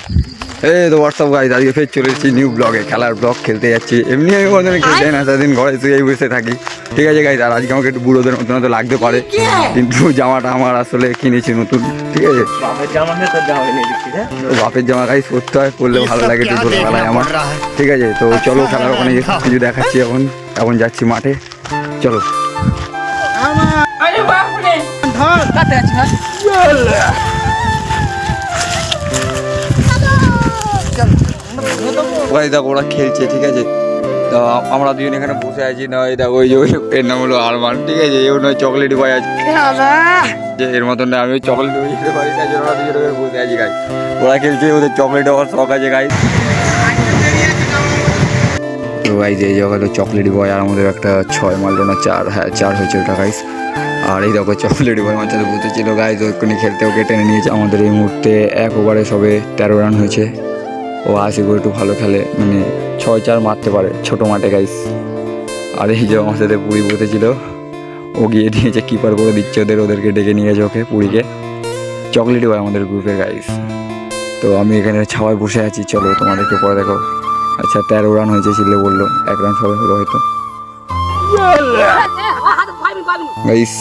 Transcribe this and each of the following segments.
এই তো WhatsApp guys, আজকে ফের চলে এসেছি নিউ ব্লগে, খেলার ব্লগ খেলতে যাচ্ছি। এমনি আমি কোনোদিন খেলতে না, সারাদিন ঘরে শুয়ে বসে থাকি। ঠিক আছে গাইজ, আর আজকে আমাকে একটু বুড়োদের মতন হয়তো লাগতে পারে, কিন্তু জামাটা আমার আসলে কিনেছি নতুন। ঠিক আছে, বাপের জামা গাইজ পরতে হয়, পরলে ভালো লাগে একটু ছোটবেলায় আমার। ঠিক আছে, তো চলো খেলার ওখানে গিয়ে সব কিছু দেখাচ্ছি। এখন যাচ্ছি মাঠে, চলো। ওই দেখো ওরা খেলছে, ঠিক আছে। তো আমরা দুজন এখানে বসে আছি না, এই দেখো ওই যে এর নাম হলো আরমান। ঠিক আছে, এও নয় চকলেট বয় আছে, যে এর মতন না, আমি চকলেট বই যেতে পারি না, ওরা দুজন বসে আছি গাই। ওরা খেলছে, ওদের চকলেট হওয়ার শখ আছে গাই। তো গাইজ এই জায়গা হলো চকলেট বয়, আর আমাদের একটা 6 মারলো না 4, হ্যাঁ 4 হয়েছে ওটা গাইজ। আর এই দেখো চকলেট বয় আমার সাথে বসেছিল গাইজ, ওখানে খেলতে ওকে টেনে নিয়েছে। আমাদের এই মুহূর্তে 1 ওভারে সবে 13 রান হয়েছে। ও আশি করে একটু ভালো খেলে, মানে 6-4 মারতে পারে ছোটো মাঠে গাইস। আর এই যে আমার সাথে পুরী বসেছিল, ও গিয়ে দিয়েছে, কিপার করে দিচ্ছে ওদেরকে ডেকে নিয়ে গেছে ওকে, পুরীকে। চকলেটই হয় আমাদের গ্রুপের গাইস। তো আমি এখানে ছাওয়ায় বসে আছি, চলো তোমাদেরকে পরে দেখো। আচ্ছা 13 রান হয়েছে ছিলে বললো, 1 রান সবে হলো হয়তো গাইস।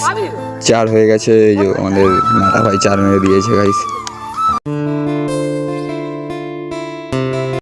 4 হয়ে গেছে, এই যে আমাদের নাটা ভাই 4 মেরে দিয়েছে গাইস।